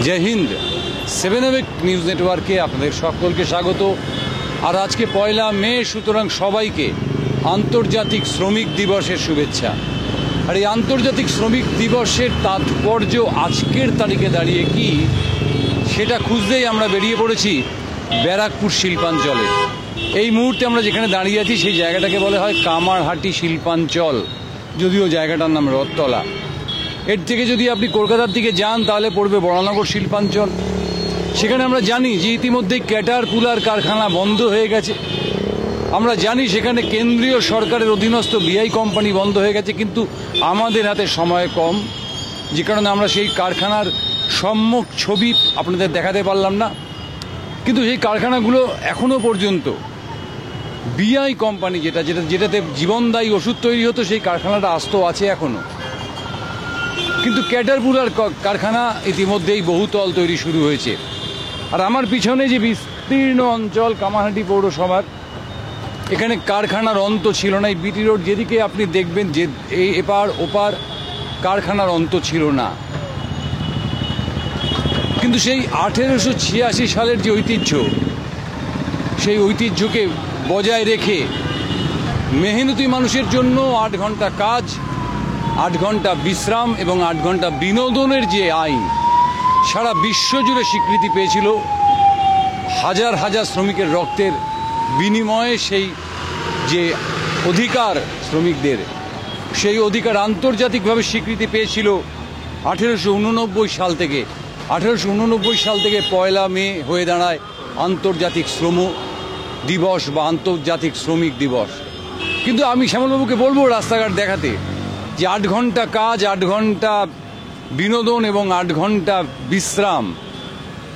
জয় Hind. 7 news নেটওয়ার্কে আপনাদের সকলকে স্বাগত। আর আজকে 1 মে, সুতরাং সবাইকে আন্তর্জাতিক শ্রমিক দিবসের শুভেচ্ছা। আর এই আন্তর্জাতিক শ্রমিক দিবসের তাৎপর্য আজকের তারিখে দাঁড়িয়ে কি, সেটা খুঁজতেই আমরা বেরিয়ে পড়েছি ব্যারাকপুর শিল্পাঞ্চলে। এই মুহূর্তে আমরা যেখানে দাঁড়িয়ে আছি সেই জায়গাটাকে বলা হয় কামারহাটি শিল্পাঞ্চল, যদিও জায়গাটার নাম রথতলা। এর থেকে যদি আপনি কলকাতার দিকে যান তাহলে পড়বে বরানগর শিল্পাঞ্চল। সেখানে আমরা জানি যে ইতিমধ্যেই ক্যাটারপিলার কারখানা বন্ধ হয়ে গেছে। আমরা জানি সেখানে কেন্দ্রীয় সরকারের অধীনস্থ বিআই কোম্পানি বন্ধ হয়ে গেছে, কিন্তু আমাদের হাতে সময় কম, যে কারণে আমরা সেই কারখানার সম্মুখ ছবি আপনাদের দেখাতে পারলাম না। কিন্তু সেই কারখানাগুলো এখনও পর্যন্ত বিআই কোম্পানি যেটাতে জীবনদায়ী ওষুধ তৈরি হতো, সেই কারখানাটা আস্ত আছে এখনও। কিন্তু ক্যাটারপিলার কারখানা ইতিমধ্যেই বহুতল তৈরি শুরু হয়েছে। আর আমার পিছনে যে বিস্তীর্ণ অঞ্চল কামারহাটি পৌরসভার, এখানে কারখানার অন্ত ছিল না। এই বিটি রোড যেদিকে আপনি দেখবেন যে এই এপার ওপার কারখানার অন্ত ছিল না। কিন্তু সেই 1886 সালের যে ঐতিহ্য, সেই ঐতিহ্যকে বজায় রেখে মেহনতি মানুষের জন্য 8 ঘন্টা কাজ, 8 ঘন্টা বিশ্রাম এবং 8 ঘন্টা বিনোদনের যে আইন সারা বিশ্ব জুড়ে স্বীকৃতি পেয়েছিল। হাজার হাজার শ্রমিকের রক্তের বিনিময়ে সেই যে অধিকার শ্রমিকদের, সেই অধিকার আন্তর্জাতিকভাবে স্বীকৃতি পেয়েছিল 1889 সাল থেকে। 1889 সাল থেকে 1 মে হয়ে দাঁড়ায় আন্তর্জাতিক শ্রম দিবস বা আন্তর্জাতিক শ্রমিক দিবস। কিন্তু আমি শ্যামলবাবুকে বলবো রাস্তাঘাট দেখাতে যে 8 ঘন্টা কাজ, 8 ঘন্টা বিনোদন এবং 8 ঘন্টা বিশ্রাম,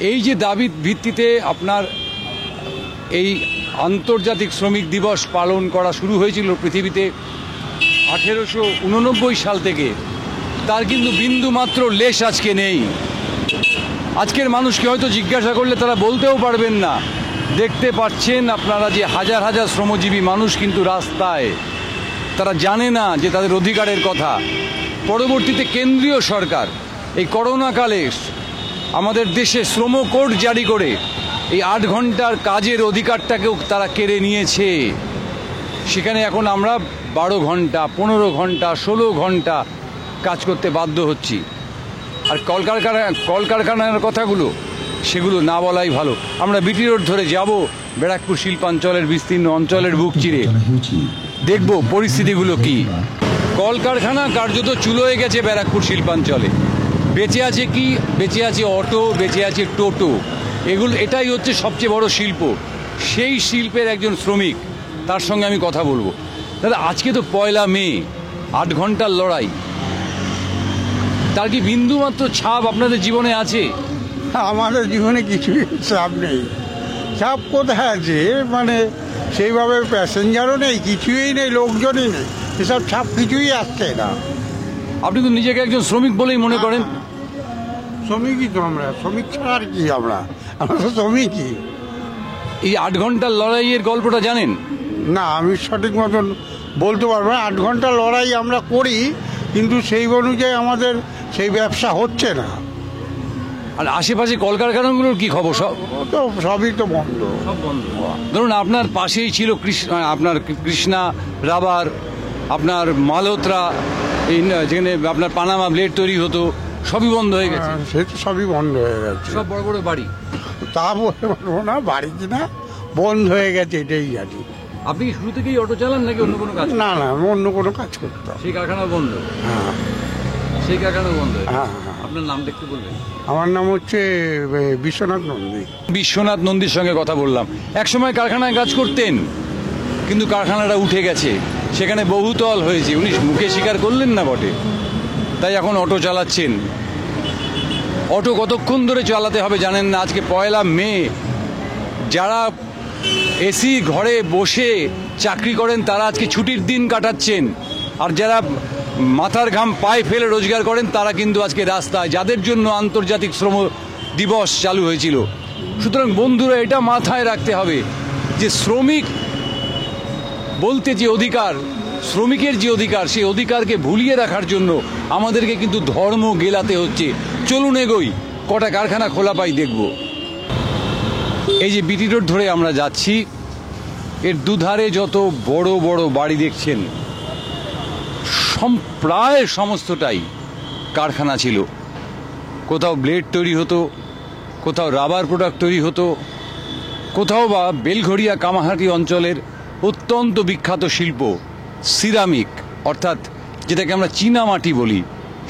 এই যে দাবির ভিত্তিতে আপনার এই আন্তর্জাতিক শ্রমিক দিবস পালন করা শুরু হয়েছিল পৃথিবীতে 1889 সাল থেকে, তার কিন্তু বিন্দু মাত্র লেশ আজকে নেই। আজকের মানুষকে হয়তো জিজ্ঞাসা করলে তারা বলতেও পারবেন না। দেখতে পাচ্ছেন আপনারা যে হাজার হাজার শ্রমজীবী মানুষ কিন্তু রাস্তায়, তারা জানে না যে তাদের অধিকারের কথা। পরবর্তীতে কেন্দ্রীয় সরকার এই করোনাকালে আমাদের দেশে শ্রম কোড জারি করে এই 8 ঘন্টার কাজের অধিকারটাকেও তারা কেড়ে নিয়েছে। সেখানে এখন আমরা 12 ঘন্টা, 15 ঘন্টা, 16 ঘন্টা কাজ করতে বাধ্য হচ্ছি। আর কলকারখানার কথাগুলো সেগুলো না বলাই ভালো। আমরা বিটি রোড ধরে যাব ব্যারাকপুর শিল্পাঞ্চলের বিস্তীর্ণ অঞ্চলের বুক চিরে, দেখব পরিস্থিতিগুলো কি। কলকারখানা কার্যত চুলোয় গেছে ব্যারাকপুর শিল্পাঞ্চলে। বেঁচে আছে কি? বেঁচে আছে অটো, বেঁচে আছে টোটো। এটাই হচ্ছে সবচেয়ে বড় শিল্প। সেই শিল্পের একজন শ্রমিক, তার সঙ্গে আমি কথা বলবো। দাদা, আজকে তো 1 মে, 8 ঘন্টার লড়াই, তার কি বিন্দুমাত্র ছাপ আপনাদের জীবনে আছে? আমাদের জীবনে কিছুই ছাপ নেই। ছাপ কোথায় আছে? মানে সেইভাবে প্যাসেঞ্জারও নেই, কিছুই নেই, লোকজনই নেই, এসব ছাপ কিছুই আসছে না। আপনি তো নিজেকে একজন শ্রমিক বলেই মনে করেন। শ্রমিকই তো আমরা, শ্রমিক ছাড়া আর কি? আমরা তো শ্রমিকই। এই 8 ঘন্টার লড়াইয়ের গল্পটা জানেন? না, আমি সঠিক মতন বলতে পারবো না। 8 ঘন্টা লড়াই আমরা করি, কিন্তু সেই অনুযায়ী আমাদের সেই ব্যবসা হচ্ছে না। আর আশেপাশে কলকারখানাগুলোর কি খবর? সবই তো বন্ধ, সব বন্ধ। ধরুন আপনার পাশেই ছিল আপনার কৃষ্ণা রাবার, আপনার মালহোত্রা, এই যেখানে আপনার পানামা ব্লেড তৈরি হতো, সবই বন্ধ হয়ে গেছে। সে তো সবই বন্ধ হয়ে গেছে। সব বড় বড় বাড়ি, তা বলতে পারবো না, বাড়ি কিনা বন্ধ হয়ে গেছে এটাই জানি। আপনি শুরু থেকেই অটো চালান নাকি অন্য কোনো কাজ? না না, আমি অন্য কোনো কাজ করতাম। সেই কারখানা বন্ধ? হ্যাঁ, সেই কারখানা বন্ধ। হ্যাঁ। আপনার নামটা একটু বলবেন? আমার নাম হচ্ছে বিশ্বনাথ নন্দী। বিশ্বনাথ নন্দীর সঙ্গে কথা বললাম। একসময় কারখানায় কাজ করতেন, কিন্তু কারখানাটা উঠে গেছে, সেখানে বহুতল হয়েছে। উনি মুখে স্বীকার করলেন না বটে, তাই এখন অটো চালাচ্ছেন। অটো কতক্ষণ ধরে চালাতে হবে জানেন না। আজকে 1 মে, যারা এসি ঘরে বসে চাকরি করেন তারা আজকে ছুটির দিন কাটাচ্ছেন, আর যারা মাথার ঘাম পায়ে ফেলে রোজগার করেন তারা কিন্তু আজকে রাস্তায়, যাদের জন্য আন্তর্জাতিক শ্রম দিবস চালু হয়েছিল। সুতরাং বন্ধুরা, এটা মাথায় রাখতে হবে যে শ্রমিক বলতে যে অধিকার, শ্রমিকের যে অধিকার, সেই অধিকারকে ভুলিয়ে রাখার জন্য আমাদেরকে কিন্তু ধর্ম গেলাতে হচ্ছে। চলুন এগোই। কটা কারখানা খোলা পাই দেখব। এই যে বিটি রোড ধরে আমরা যাচ্ছি, এর দুধারে যত বড় বড় বাড়ি দেখছেন প্রায় সমস্তটাই কারখানা ছিল। কোথাও ব্লেড তৈরি হতো, কোথাও রাবার প্রোডাক্ট তৈরি হতো, কোথাও বা বেলঘড়িয়া কামারহাটি অঞ্চলের অত্যন্ত বিখ্যাত শিল্প সিরামিক, অর্থাৎ যেটাকে আমরা চীনামাটি বলি,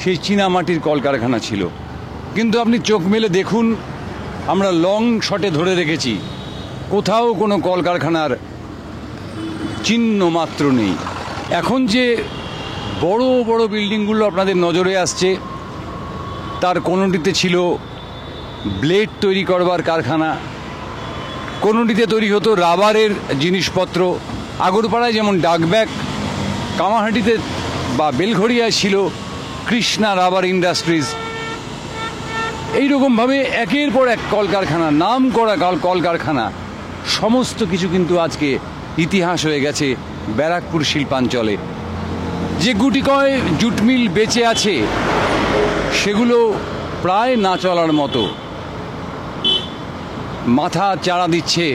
সেই চীনামাটির কলকারখানা ছিল। কিন্তু আপনি চোখ মেলে দেখুন, আমরা লং শটে ধরে রেখেছি, কোথাও কোনো কলকারখানার চিহ্ন মাত্র নেই। এখন যে বড় বড় বিল্ডিংগুলো আপনাদের নজরে আসছে, তার কোনোটিতে ছিল ব্লেড তৈরি করবার কারখানা, কোনোটিতে তৈরি হতো রাবারের জিনিসপত্র। আগরপাড়ায় যেমন ডাকব্যাগ, কামারহাটিতে বা বেলঘড়িয়ায় ছিল কৃষ্ণা রাবার ইন্ডাস্ট্রিজ। এইরকমভাবে একের পর এক কলকারখানা, নাম করা কলকারখানা, সমস্ত কিছু কিন্তু আজকে ইতিহাস হয়ে গেছে ব্যারাকপুর শিল্পাঞ্চলে। যে গুটি কয় জুট মিল বেঁচে আছে, সেগুলো প্রায় না চলার মতো। মাথা চাড়া দিচ্ছে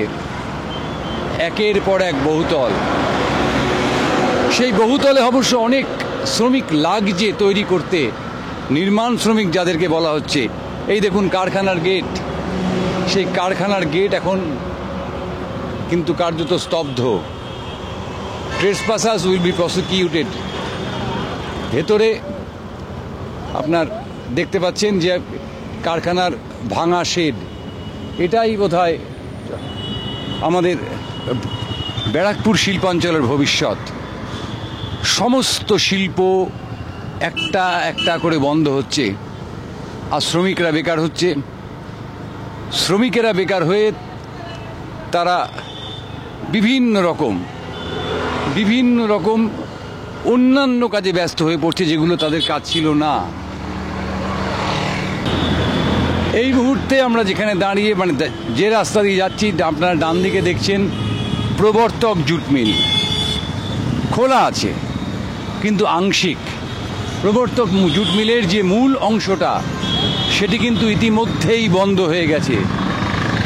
একের পর এক বহুতল। সেই বহুতলে অবশ্য অনেক শ্রমিক লাগছে তৈরি করতে, নির্মাণ শ্রমিক যাদেরকে বলা হচ্ছে। এই দেখুন কারখানার গেট, সেই কারখানার গেট এখন কিন্তু কার্যত স্তব্ধ। ট্রেসপাসার্স উইল বি প্রসিকিউটেড। ভেতরে আপনার দেখতে পাচ্ছেন যে কারখানার ভাঙা শেড, এটাই বোধহয় আমাদের ব্যারাকপুর শিল্পাঞ্চলের ভবিষ্যৎ। সমস্ত শিল্প একটা একটা করে বন্ধ হচ্ছে, আর শ্রমিকরা বেকার হচ্ছে। শ্রমিকেরা বেকার হয়ে তারা বিভিন্ন রকম অন্যান্য কাজে ব্যস্ত হয়ে পড়ছে, যেগুলো তাদের কাজ ছিল না। এই মুহূর্তে আমরা যেখানে দাঁড়িয়ে, মানে যে রাস্তা দিয়ে যাচ্ছি, আপনারা ডান দিকে দেখছেন প্রবর্তক জুট মিল খোলা আছে, কিন্তু আংশিক। প্রবর্তক জুট মিলের যে মূল অংশটা, সেটি কিন্তু ইতিমধ্যেই বন্ধ হয়ে গেছে,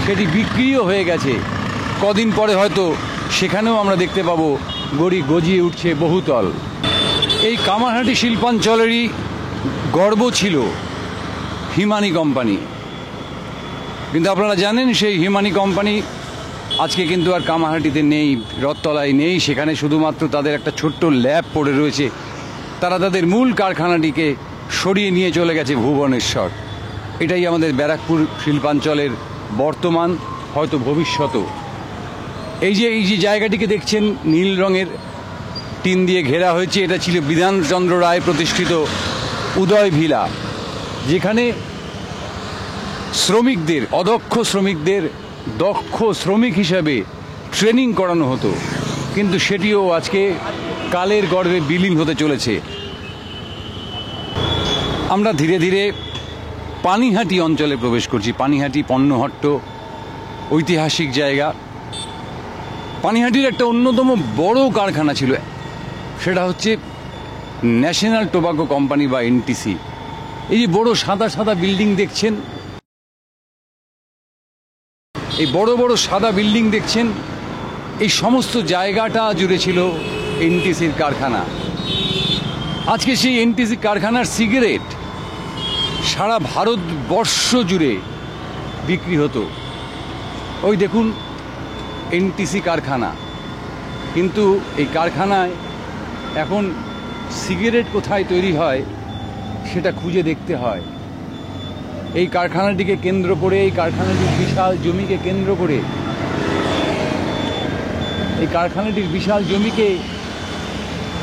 সেটি বিক্রিও হয়ে গেছে। কদিন পরে হয়তো সেখানেও আমরা দেখতে পাবো গজিয়ে উঠছে বহুতল। এই কামারহাটি শিল্পাঞ্চলেরই গর্ব ছিল হিমানি কোম্পানি, কিন্তু আপনারা জানেন সেই হিমানি কোম্পানি আজকে কিন্তু আর কামারহাটিতে নেই, রথতলায় নেই। সেখানে শুধুমাত্র তাদের একটা ছোট্ট ল্যাব পড়ে রয়েছে। তারা তাদের মূল কারখানাটিকে সরিয়ে নিয়ে চলে গেছে ভুবনেশ্বর। এটাই আমাদের ব্যারাকপুর শিল্পাঞ্চলের বর্তমান, হয়তো ভবিষ্যতও। এই যে জায়গাটিকে দেখছেন নীল রঙের টিন দিয়ে ঘেরা হয়েছে, এটা ছিল বিধানচন্দ্র রায় প্রতিষ্ঠিত উদয় ভিলা, যেখানে শ্রমিকদের, অদক্ষ শ্রমিকদের দক্ষ শ্রমিক হিসাবে ট্রেনিং করানো হতো। কিন্তু সেটিও আজকে কালের গর্ভে বিলীন হতে চলেছে। আমরা ধীরে ধীরে পানিহাটি অঞ্চলে প্রবেশ করছি। পানিহাটি পণ্যহট্ট, ঐতিহাসিক জায়গা। পানিহাটির একটা অন্যতম বড় কারখানা ছিল, সেটা হচ্ছে ন্যাশনাল টোবাকো কোম্পানি বা এনটিসি। এই যে বড় সাদা সাদা বিল্ডিং দেখছেন, এই বড় বড় সাদা বিল্ডিং দেখছেন, এই সমস্ত জায়গাটা জুড়ে ছিল এনটিসির কারখানা। আজকে সেই এনটিসি কারখানার সিগারেট সারা ভারতবর্ষ জুড়ে বিক্রি হতো। ওই দেখুন এনটিসি কারখানা, কিন্তু এই কারখানায় এখন সিগারেট কোথায় তৈরি হয় সেটা খুঁজে দেখতে হয়। এই কারখানাটিকে কেন্দ্র করে, এই কারখানাটির বিশাল জমিকে কেন্দ্র করে, এই কারখানাটির বিশাল জমিকে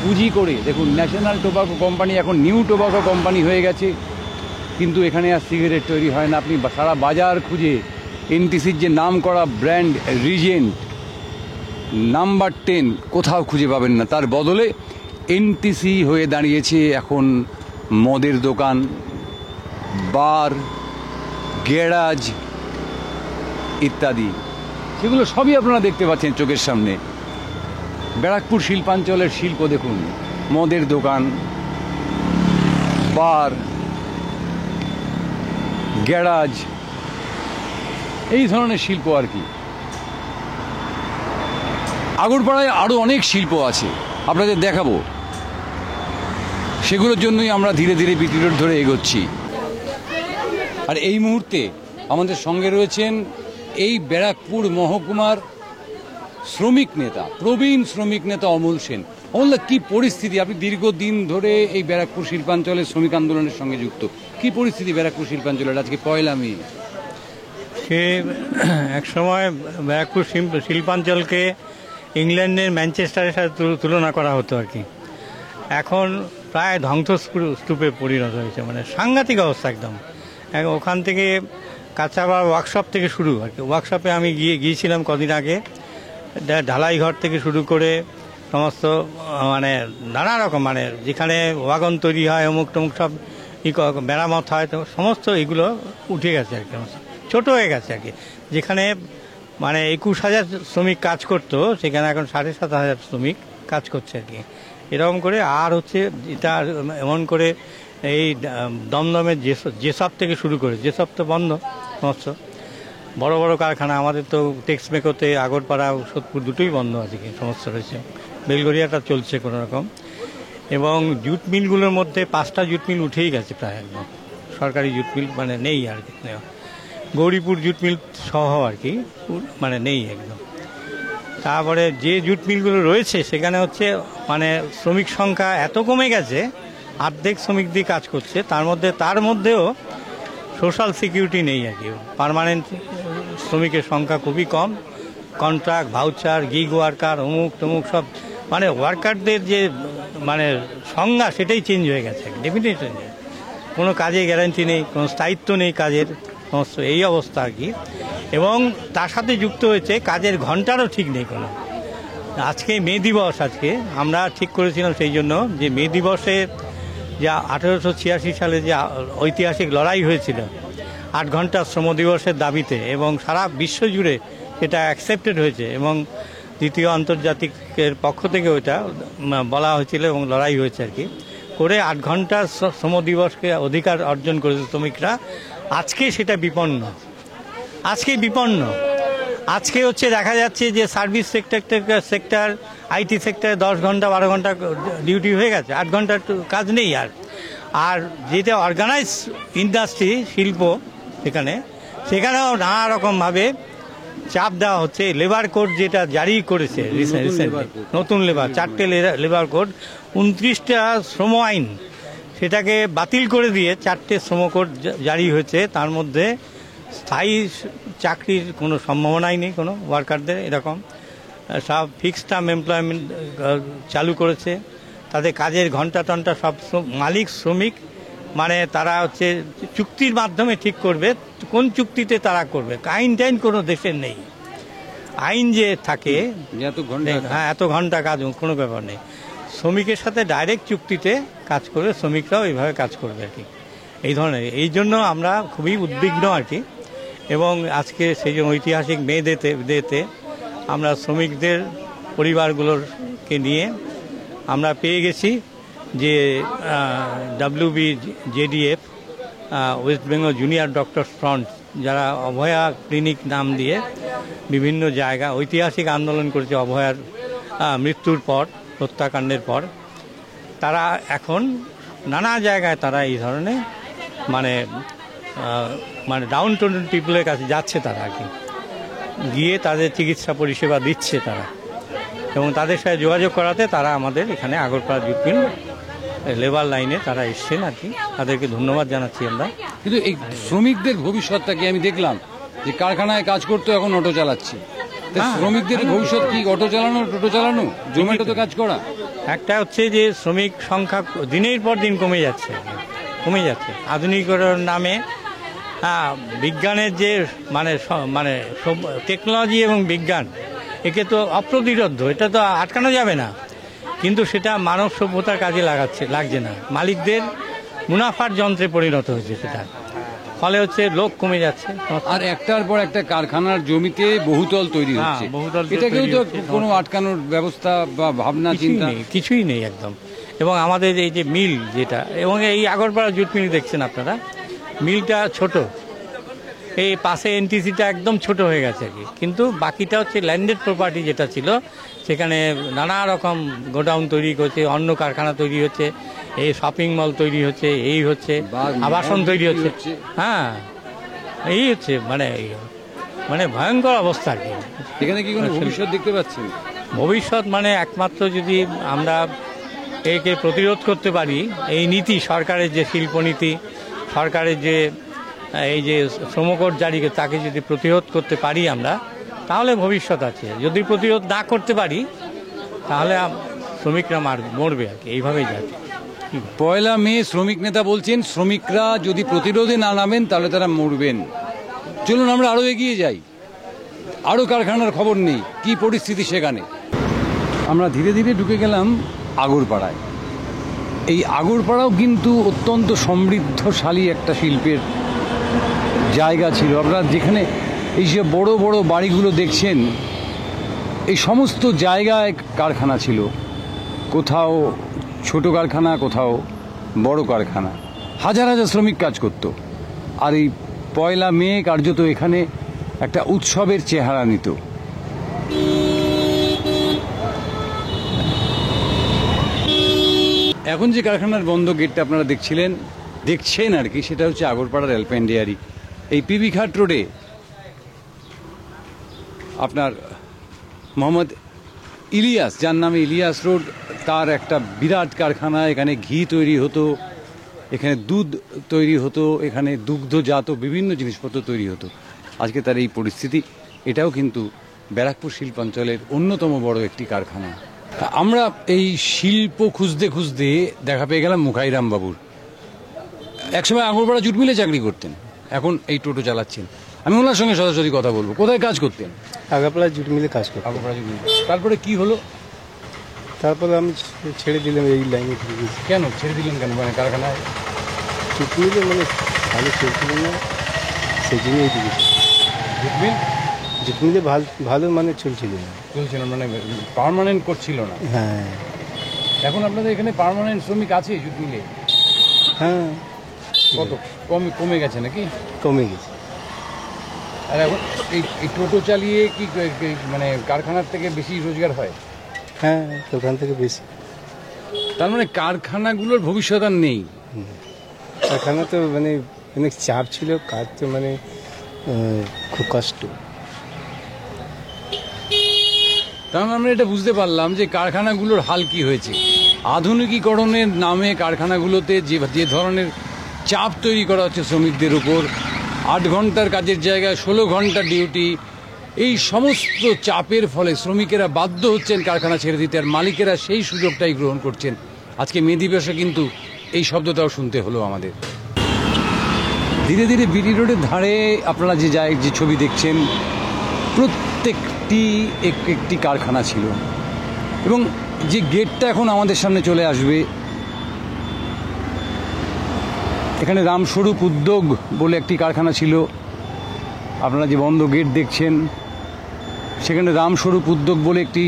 পুঁজি করে দেখুন ন্যাশনাল টোবাকো কোম্পানি এখন নিউ টোবাকো কোম্পানি হয়ে গেছে, কিন্তু এখানে আর সিগারেট তৈরি হয় না। আপনি সারা বাজার খুঁজে এনটিসির যে নাম করা ব্র্যান্ড রিজেন্ট, নাম্বার 10 কোথাও খুঁজে পাবেন না। তার বদলে এনটিসি হয়ে দাঁড়িয়েছে এখন মদের দোকান, বার, গ্যারাজ ইত্যাদি। সেগুলো সবই আপনারা দেখতে পাচ্ছেন চোখের সামনে। ব্যারাকপুর শিল্পাঞ্চলের শিল্প দেখুন, মদের দোকান, বার, গ্যারাজ, এই ধরনের শিল্প আর কি। আগরপাড়ায় আরও অনেক শিল্প আছে, আপনাদের দেখাবো। সেগুলোর জন্যই আমরা ধীরে ধীরে বিটি রোড ধরে এগোচ্ছি। আর এই মুহূর্তে আমাদের সঙ্গে রয়েছেন এই ব্যারাকপুর মহকুমার শ্রমিক নেতা, প্রবীণ শ্রমিক নেতা অমল সেন। অমলদা, কি পরিস্থিতি? আপনি দীর্ঘদিন ধরে এই ব্যারাকপুর শিল্পাঞ্চলের শ্রমিক আন্দোলনের সঙ্গে যুক্ত। কি পরিস্থিতি ব্যারাকপুর শিল্পাঞ্চলের আজকে 1 মে? সে একসময় ব্যারাকপুর শিল্পাঞ্চলকে ইংল্যান্ডের ম্যানচেস্টারের সাথে তুলনা করা হতো আর কি। এখন প্রায় ধ্বংসস্তূপে পরিণত হয়েছে, মানে সাংঘাতিক অবস্থা একদম। ওখান থেকে কাঁচাবার ওয়ার্কশপ থেকে শুরু আর কি। ওয়ার্কশপে আমি গিয়েছিলাম কদিন আগে। ঢালাই ঘর থেকে শুরু করে সমস্ত মানে নানা রকম, মানে যেখানে ওয়াগন তৈরি হয় অমুক টমুক সব মেরামত হয়, তো সমস্ত এগুলো উঠে গেছে আর কি, ছোটো হয়ে গেছে আর কি। যেখানে মানে 21,000 শ্রমিক কাজ করতো, সেখানে এখন 7,500 শ্রমিক কাজ করছে আর কি। এরকম করে আর হচ্ছে এটা এমন করে এই দমদমে যেসব থেকে শুরু করে, যেসব তো বন্ধ সমস্ত বড় বড় কারখানা। আমাদের তো টেক্সমেকোতে আগরপাড়া সোদপুর দুটোই বন্ধ আছে কি, সমস্যা রয়েছে। বেলগড়িয়াটা চলছে কোনো রকম। এবং জুট মিলগুলোর মধ্যে 5টা জুট মিল উঠেই গেছে প্রায় একদম, সরকারি জুট মিল মানে নেই আর কি। গৌরীপুর জুট মিল সহ আর কি মানে নেই একদম। তারপরে যে জুট মিলগুলো রয়েছে সেখানে হচ্ছে মানে শ্রমিক সংখ্যা এত কমে গেছে, অর্ধেক শ্রমিক দিয়ে কাজ করছে। তার মধ্যেও সোশ্যাল সিকিউরিটি নেই আর কি। পার্মানেন্ট শ্রমিকের সংখ্যা খুবই কম। কন্ট্রাক্ট, ভাউচার, গিগ ওয়ার্কার, অমুক তমুক সব, মানে ওয়ার্কারদের যে মানে সংজ্ঞা সেটাই চেঞ্জ হয়ে গেছে ডেফিনেটলি। কোনো কাজে গ্যারান্টি নেই, কোনো স্থায়িত্ব নেই কাজের, সমস্ত এই অবস্থা আর কি। এবং তার সাথে যুক্ত হয়েছে কাজের ঘন্টারও ঠিক নেই কোনো। আজকে মে দিবস, আজকে আমরা ঠিক করেছিলাম সেই জন্য যে মে দিবসে যা 1886 সালে যে ঐতিহাসিক লড়াই হয়েছিল 8 ঘন্টা শ্রম দিবসের দাবিতে, এবং সারা বিশ্ব জুড়ে সেটা অ্যাকসেপ্টেড হয়েছে এবং দ্বিতীয় আন্তর্জাতিকের পক্ষ থেকে ওইটা বলা হয়েছিল এবং লড়াই হয়েছে আর কি করে 8 ঘন্টা শ্রম দিবসকে অধিকার অর্জন করেছে শ্রমিকরা। আজকে সেটা বিপন্ন, আজকে হচ্ছে দেখা যাচ্ছে যে সার্ভিস সেক্টর আইটি সেক্টরে 10 ঘন্টা 12 ঘন্টা ডিউটি হয়ে গেছে, 8 ঘন্টার কাজ নেই। আর যেটা অর্গানাইজ ইন্ডাস্ট্রি শিল্প সেখানেও নানা রকমভাবে চাপ দেওয়া হচ্ছে। লেবার কোড যেটা জারি করেছে রিসেন্টলি, নতুন লেবার 4টে লেবার কোড, 29টা শ্রম আইন, সেটাকে বাতিল করে দিয়ে 4টে শ্রম কোড জারি হয়েছে। তার মধ্যে স্থায়ী চাকরির কোনো সম্ভাবনাই নেই কোনো ওয়ার্কারদের, এরকম সব ফিক্সড টার্ম এমপ্লয়মেন্ট চালু করেছে। তাদের কাজের ঘন্টা টন্টা সব মালিক শ্রমিক মানে তারা হচ্ছে চুক্তির মাধ্যমে ঠিক করবে কোন চুক্তিতে তারা করবে। আইন টাইন কোনো দেশের নেই। আইন যে থাকে হ্যাঁ এত ঘন্টা কাজ, কোনো ব্যাপার নেই। শ্রমিকের সাথে ডাইরেক্ট চুক্তিতে কাজ করে শ্রমিকরাও এইভাবে কাজ করবে আর কি। এই ধরনের, এই জন্য আমরা খুবই উদ্বিগ্ন আর কি। এবং আজকে সেই জন্য ঐতিহাসিক মে ডেতে আমরা শ্রমিকদের পরিবারগুলোকে নিয়ে আমরা পেয়ে গেছি যে WBJDF West Bengal junior doctors front, যারা অভয়া ক্লিনিক নাম দিয়ে বিভিন্ন জায়গা ঐতিহাসিক আন্দোলন করেছে অভয়ার মৃত্যুর পর, হত্যাকাণ্ডের পর, তারা এখন নানা জায়গায় তারা এই ধরনের মানে ডাউন টাউন পিপলের কাছে যাচ্ছে তারা আর কি, গিয়ে তাদের চিকিৎসা পরিষেবা দিচ্ছে তারা, এবং তাদের সাথে যোগাযোগ করাতে তারা আমাদের এখানে আগরপাড়া জুট মিল লেবার লাইনে তারা এসছেন আর কি। তাদেরকে ধন্যবাদ জানাচ্ছি আমরা। কিন্তু এই শ্রমিকদের ভবিষ্যৎটাকে আমি দেখলাম যে কারখানায় কাজ করতে এখন অটো চালাচ্ছে। শ্রমিকদের ভবিষ্যৎ কি টোটো চালানো, জোম্যাটোতে কাজ করা? একটা হচ্ছে যে শ্রমিক সংখ্যা দিনের পর দিন কমে যাচ্ছে। আধুনিকরণের নামে বিজ্ঞানের যে মানে টেকনোলজি এবং বিজ্ঞান একে তো অপ্রতিরোধ্য, এটা তো আটকানো যাবে না, কিন্তু সেটা মানব সভ্যতার কাজে লাগছে না। মালিকদের মুনাফার যন্ত্রে পরিণত হয়েছে সেটা, ফলে হচ্ছে লোক কমে যাচ্ছে। আর একটার পর একটা কারখানার জমিতে বহুতল তৈরি হচ্ছে, এটাকেও তো কোনো আটকানোর ব্যবস্থা বা ভাবনা চিন্তা কিছুই নেই একদম। এবং আমাদের এই যে মিল যেটা, এবং এই আগরপাড়া জুট মিল দেখছেন আপনারা, মিলটা ছোট, এই পাশে এনটিসিটা একদম ছোট হয়ে গেছে আর কি, কিন্তু বাকিটা হচ্ছে ল্যান্ডেড প্রপার্টি যেটা ছিল, সেখানে নানা রকম গোডাউন তৈরি করছে, অন্য কারখানা তৈরি হচ্ছে, এই শপিং মল তৈরি হচ্ছে, এই হচ্ছে আবাসন তৈরি হচ্ছে। হ্যাঁ, এই হচ্ছে মানে মানে ভয়ঙ্কর অবস্থা আর কি। এখানে কি কোনো ভবিষ্যৎ দেখতে পাচ্ছেন? ভবিষ্যৎ মানে একমাত্র যদি আমরা একে প্রতিরোধ করতে পারি, এই নীতি সরকারের যে শিল্পনীতি, সরকারের যে এই যে শ্রমকোড জারি, তাকে যদি প্রতিরোধ করতে পারি আমরা, তাহলে ভবিষ্যৎ আছে। যদি প্রতিরোধ না করতে পারি তাহলে শ্রমিকরা মরবে আর কি, এইভাবেই যাচ্ছে। 1 মে শ্রমিক নেতা বলছেন শ্রমিকরা যদি প্রতিরোধে না নামেন তাহলে তারা মরবেন। চলুন আমরা আরো এগিয়ে যাই, আরো কারখানার খবর নেই, কি পরিস্থিতি সেখানে। আমরা ধীরে ধীরে ঢুকে গেলাম আগরপাড়ায়। এই আগরপাড়াও কিন্তু অত্যন্ত সমৃদ্ধশালী একটা শিল্পের জায়গা ছিল। আপনারা যেখানে এই যে বড় বড় বাড়িগুলো দেখছেন, এই সমস্ত জায়গায় কারখানা ছিল, কোথাও ছোট কারখানা, কোথাও বড় কারখানা, হাজার হাজার শ্রমিক কাজ করত। আর এই 1 মে কার্যত এখানে একটা উৎসবের চেহারা নিত। এখন যে কারখানার বন্ধ গেটটা আপনারা দেখছেন আর কি, সেটা হচ্ছে আগরপাড়ার অ্যালপাইন ডেয়ারি। এই পিবি ঘাট রোডে আপনার মোহাম্মদ ইলিয়াস, যার নামে ইলিয়াস রোড, তার একটা বিরাট কারখানা। এখানে ঘি তৈরি হতো, এখানে দুধ তৈরি হতো, এখানে দুগ্ধজাত বিভিন্ন জিনিসপত্র তৈরি হতো। আজকে তার এই পরিস্থিতি। এটাও কিন্তু ব্যারাকপুর শিল্পাঞ্চলের অন্যতম বড় একটি কারখানা। আমরা এই শিল্প খুঁজতে খুঁজতে দেখা পেয়ে গেলাম মুখাইরাম বাবুর। একসময় আগরপাড়া জুট মিলে চাকরি করতেন, এখন এই টোটো চালাচ্ছেন। আমি ওনার সঙ্গে সরাসরি কথা বলবো। কোথায় কাজ করতেন? আগরপাড়া জুট মিলে কাজ করতাম। আগরপাড়া জুট মিলে। তারপরে কি হলো? তারপরে আমি ছেড়ে দিলাম, এই লাইনে ঢুকে গেছি। কেন ছেড়ে দিলেন? কেন? মানে কারখানায় জুট মিলে মানে ভালো চলছিল না, সেই জন্যই ঢুকেছি। জুট মিল জুট মিলে ভালো মানে চলছিল না, চলছিল মানে পার্মানেন্ট করছিল না। হ্যাঁ এখন আপনাদের এখানে পার্মানেন্ট শ্রমিক আছে জুট মিলে? হ্যাঁ। কত কমে গেছে নাকি? কমে গেছে। আর এখন এই টোটো চালিয়ে কি মানে কারখানার থেকে বেশি রোজগার হয়? হ্যাঁ, ওখান থেকে বেশি। তার মানে কারখানাগুলোর ভবিষ্যৎ আর নেই। কারখানা তো মানে অনেক চাপ ছিল, কাজ তো মানে খুব কষ্ট। তার মানে আমরা এটা বুঝতে পারলাম যে কারখানাগুলোর হাল কি হয়েছে। আধুনিকীকরণের নামে কারখানাগুলোতে যে ধরনের চাপ তৈরি করা হচ্ছে শ্রমিকদের উপর, 8 ঘন্টার কাজের জায়গায় 16 ঘন্টা ডিউটি, এই সমস্ত চাপের ফলে শ্রমিকেরা বাধ্য হচ্ছেন কারখানা ছেড়ে দিতে, আর মালিকেরা সেই সুযোগটাই গ্রহণ করছেন। আজকে মে দিবসে কিন্তু এই শব্দটাও শুনতে হলো আমাদের। ধীরে ধীরে বিটি রোডের ধারে আপনারা যে ছবি দেখছেন, প্রত্যেকটি একটি কারখানা ছিল। এবং যে গেটটা এখন আমাদের সামনে চলে আসবে, এখানে রামস্বরূপ উদ্যোগ বলে একটি কারখানা ছিল। আপনারা যে বন্ধ গেট দেখছেন, সেখানে রামস্বরূপ উদ্যোগ বলে একটি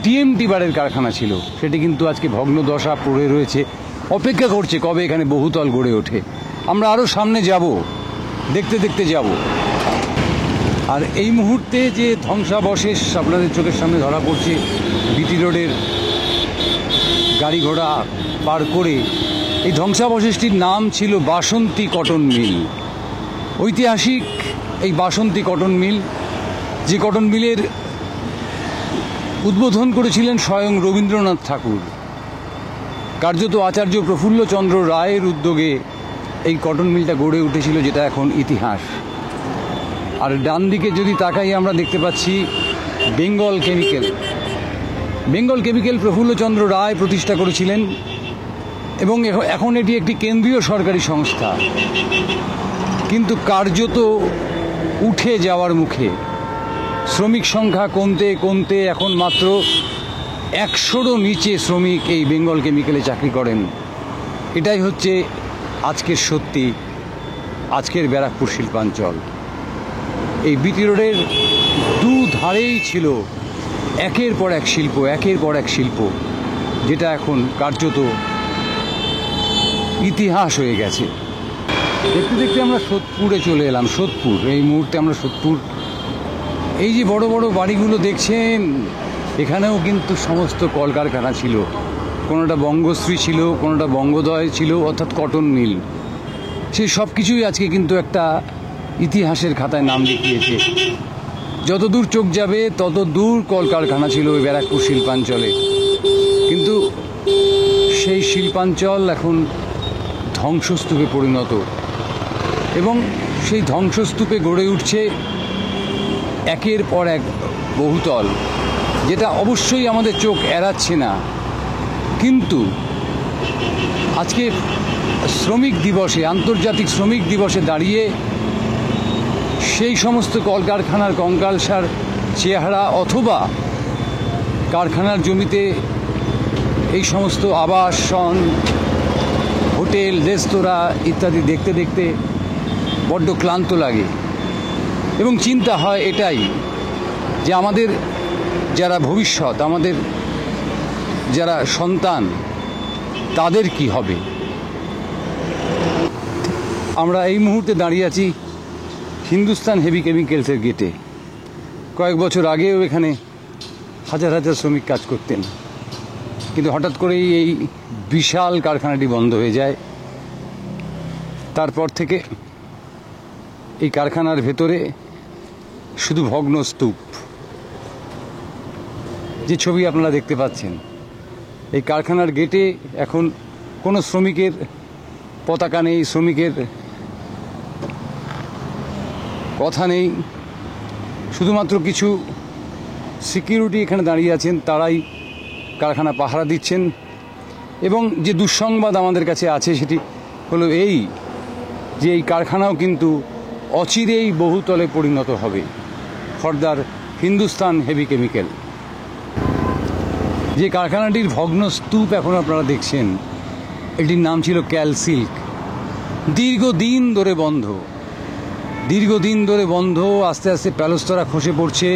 টিএমটি বারের কারখানা ছিল। সেটি কিন্তু আজকে ভগ্নদশা পড়ে রয়েছে, অপেক্ষা করছে কবে এখানে বহুতল গড়ে ওঠে। আমরা আরও সামনে যাব, দেখতে দেখতে যাব। আর এই মুহূর্তে যে ধ্বংসাবশেষ আপনাদের চোখের সামনে ধরা পড়ছে, বিটি রোডের গাড়ি ঘোড়া পার করে, এই ধ্বংসাবশেষটির নাম ছিল বাসন্তী কটন মিল। ঐতিহাসিক এই বাসন্তী কটন মিল, যে কটন মিলের উদ্বোধন করেছিলেন স্বয়ং রবীন্দ্রনাথ ঠাকুর। কার্যত আচার্য প্রফুল্লচন্দ্র রায়ের উদ্যোগে এই কটন মিলটা গড়ে উঠেছিল, যেটা এখন ইতিহাস। আর ডান দিকে যদি তাকাই, আমরা দেখতে পাচ্ছি বেঙ্গল কেমিক্যাল। বেঙ্গল কেমিক্যাল প্রফুল্লচন্দ্র রায় প্রতিষ্ঠা করেছিলেন এবং এখন এটি একটি কেন্দ্রীয় সরকারি সংস্থা, কিন্তু কার্যত উঠে যাওয়ার মুখে। শ্রমিক সংখ্যা কমতে কমতে এখন মাত্র 100-রও নিচে শ্রমিক এই বেঙ্গল কেমিক্যালে চাকরি করেন। এটাই হচ্ছে আজকের সত্যি, আজকের ব্যারাকপুর শিল্পাঞ্চল। এই বিটি রোডের দুধারেই ছিল একের পর এক শিল্প, একের পর এক শিল্প, যেটা এখন কার্যত ইতিহাস হয়ে গেছে। দেখতে দেখতে আমরা সোদপুরে চলে এলাম। সোদপুর, এই মুহূর্তে আমরা সোদপুর, এই যে বড় বড় বাড়িগুলো দেখছেন, এখানেও কিন্তু সমস্ত কলকারখানা ছিল। কোনোটা বঙ্গশ্রী ছিল, কোনোটা বঙ্গোদয় ছিল, অর্থাৎ কটন মিল। সেই সব কিছুই আজকে কিন্তু একটা ইতিহাসের খাতায় নাম লিখিয়েছে। যত দূর চোখ যাবে তত দূর কলকারখানা ছিল ওই ব্যারাকপুর শিল্পাঞ্চলে, কিন্তু সেই শিল্পাঞ্চল এখন ধ্বংসস্তূপে পরিণত, এবং সেই ধ্বংসস্তূপে গড়ে উঠছে একের পর এক বহুতল, যেটা অবশ্যই আমাদের চোখ এড়াচ্ছে না। কিন্তু আজকে শ্রমিক দিবসে, আন্তর্জাতিক শ্রমিক দিবসে দাঁড়িয়ে সেই সমস্ত কলকারখানার কঙ্কালসার চেহারা অথবা কারখানার জমিতে এই সমস্ত আবাসন, হোটেল, রেস্তোরাঁ ইত্যাদি দেখতে দেখতে বড্ড ক্লান্ত লাগে, এবং চিন্তা হয় এটাই যে আমাদের যারা ভবিষ্যৎ, আমাদের যারা সন্তান, তাদের কি হবে। আমরা এই মুহূর্তে দাঁড়িয়ে আছি হিন্দুস্তান হেভি কেমিক্যালসের গেটে। কয়েক বছর আগেও এখানে হাজার হাজার শ্রমিক কাজ করতেন, কিন্তু হঠাৎ করেই এই বিশাল কারখানাটি বন্ধ হয়ে যায়। তারপর থেকে এই কারখানার ভেতরে শুধু ভগ্ন স্তূপ। যে ছবি আপনারা দেখতে পাচ্ছেন, এই কারখানার গেটে এখন কোনো শ্রমিকের পতাকা নেই, শ্রমিকের কথা নেই, শুধুমাত্র কিছু সিকিউরিটি এখানে দাঁড়িয়ে আছেন, তারাই কারখানা পাহারা দিচ্ছেন। এবং যে দুঃসংবাদ আমাদের কাছে আছে সেটি হলো এই যে এই কারখানাও কিন্তু অচিরেই বহুতলে পরিণত হবে। ফরদার হিন্দুস্তান হেভি কেমিক্যাল, যে কারখানাটির ভগ্ন স্তূপ এখন আপনারা দেখছেন, এটির নাম ছিল ক্যাল সিল্ক। দীর্ঘদিন ধরে বন্ধ, আস্তে আস্তে প্যালেস্তরা খসে পড়ছে।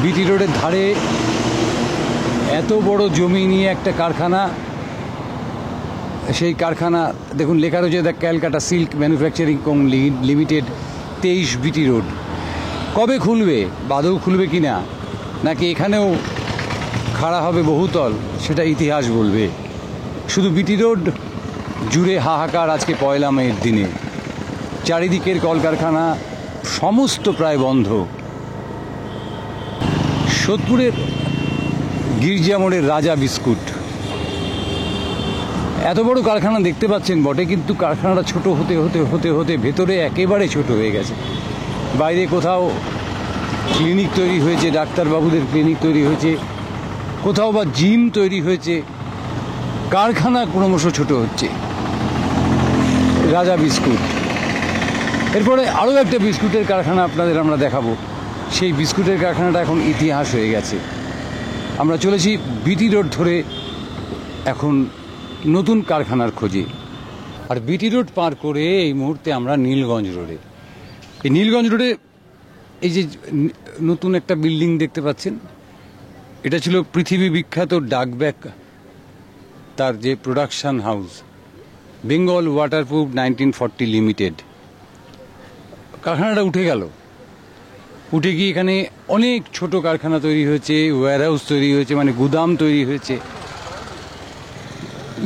বিটি রোডের ধারে এত বড় জমি নিয়ে একটা কারখানা, সেই কারখানা দেখুন লেখা রয়েছে the Calcutta silk manufacturing co limited, 23 BT road. কবে খুলবে, বাদেও খুলবে কিনা, নাকি এখানেও খাড়া হবে বহুতল, সেটা ইতিহাস বলবে। শুধু বিটি রোড জুড়ে হাহাকার আজকে পয়লা মের দিনে। চারিদিকের কলকারখানা সমস্ত প্রায় বন্ধ। সোদপুরের গির্জা মোড়ের রাজা বিস্কুট, এত বড় কারখানা দেখতে পাচ্ছেন বটে, কিন্তু কারখানাটা ছোট হতে হতে হতে হতে ভেতরে একেবারে ছোট হয়ে গেছে। বাইরে কোথাও ক্লিনিক তৈরি হয়েছে, ডাক্তারবাবুদের ক্লিনিক তৈরি হয়েছে, কোথাও বা জিম তৈরি হয়েছে, কারখানা ক্রমশ ছোট হচ্ছে। রাজা বিস্কুট। এরপরে আরও একটা বিস্কুটের কারখানা আপনাদের আমরা দেখাবো। সেই বিস্কুটের কারখানাটা এখন ইতিহাস হয়ে গেছে। আমরা চলেছি বিটি রোড ধরে এখন নতুন কারখানার খোঁজে। আর বিটি রোড পার করে এই মুহূর্তে আমরা নীলগঞ্জ রোডে। এই নীলগঞ্জ রোডে এই যে নতুন একটা বিল্ডিং দেখতে পাচ্ছেন, এটা ছিল পৃথিবী বিখ্যাত ডাকব্যাগ, তার যে production house, Bengal waterproof 1940 limited. কারখানাটা উঠে গেল, উঠে গিয়ে এখানে অনেক ছোট কারখানা তৈরি হয়েছে, ওয়্যারহাউস তৈরি হয়েছে, মানে গুদাম তৈরি হয়েছে।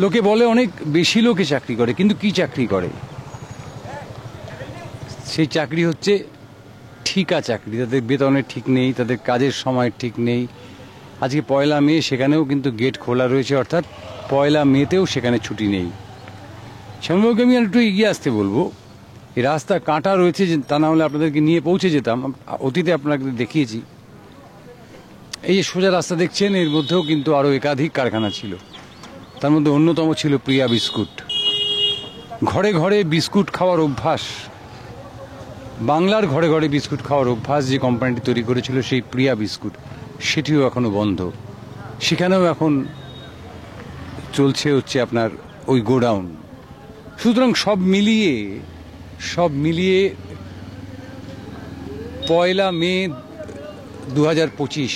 লোকে বলে অনেক বেশি লোকে চাকরি করে, কিন্তু কি চাকরি করে? সেই চাকরি হচ্ছে ঠিকা চাকরি। তাদের বেতনের ঠিক নেই, তাদের কাজের সময় ঠিক নেই। আজকে পয়লা মে, সেখানেও কিন্তু গেট খোলা রয়েছে, অর্থাৎ পয়লা মেতেও সেখানে ছুটি নেই। শ্যামবাবুকে আমি আর একটু এগিয়ে আসতে বলবো। এই রাস্তা কাঁটা রয়েছে, তা না হলে আপনাদেরকে নিয়ে পৌঁছে যেতাম, অতীতে আপনাদের দেখিয়েছি। এই যে সোজা রাস্তা দেখছেন, এর মধ্যেও কিন্তু আরও একাধিক কারখানা ছিল। তার মধ্যে অন্যতম ছিল প্রিয়া বিস্কুট। ঘরে ঘরে বিস্কুট খাওয়ার অভ্যাস, বাংলার ঘরে ঘরে বিস্কুট খাওয়ার অভ্যাস যে কোম্পানিটি তৈরি করেছিল, সেই প্রিয়া বিস্কুট, সেটিও এখনো বন্ধ। সেখানেও এখন চলছে হচ্ছে আপনার ওই গোডাউন। সুতরাং সব মিলিয়ে পয়লা মে 2025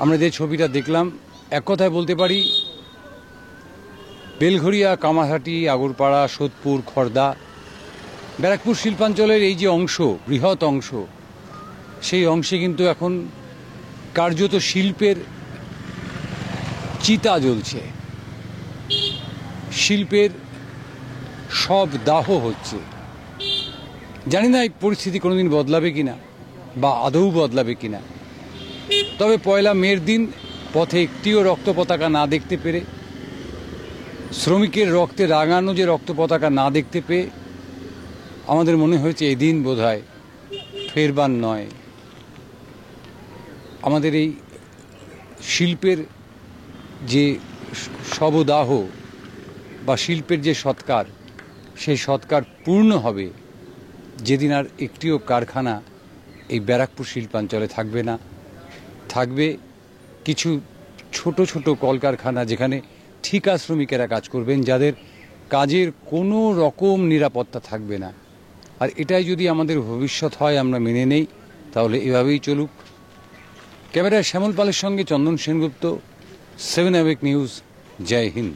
আমরা যে ছবিটা দেখলাম, এক কথায় বলতে পারি বেলঘরিয়া, কামারহাটি, আগরপাড়া, সোদপুর, খড়দা, ব্যারাকপুর শিল্পাঞ্চলের এই যে অংশ, বৃহৎ অংশ, সেই অংশে কিন্তু এখন কার্যত শিল্পের চিতা জ্বলছে, শিল্পের সব দাহ হচ্ছে। জানি না এই পরিস্থিতি কোনোদিন বদলাবে কিনা বা আদৌ বদলাবে কিনা। তবে 1 মের দিন পথে একটিও রক্ত পতাকা না দেখতে পেরে, শ্রমিকের রক্তে রাঙানো যে রক্ত পতাকা না দেখতে পেয়ে আমাদের মনে হয়েছে এদিন বোধহয় ফেরবার নয়। আমাদের এই শিল্পের যে শবদাহ বা শিল্পের যে সৎকার, সেই সৎকার পূর্ণ হবে যেদিন আর একটিও কারখানা এই ব্যারাকপুর শিল্পাঞ্চলে থাকবে না। থাকবে কিছু ছোট ছোট কলকারখানা, যেখানে ঠিকা শ্রমিকেরা কাজ করবেন, যাদের কাজের কোনো রকম নিরাপত্তা থাকবে না। আর এটাই যদি আমাদের ভবিষ্যৎ হয়, আমরা মেনে নেই, তাহলে এভাবেই চলুক। ক্যামেরায় শ্যামল পালের সঙ্গে চন্দন সেনগুপ্ত, 7 অ্যাওয়েক নিউজ। জয় হিন্দ।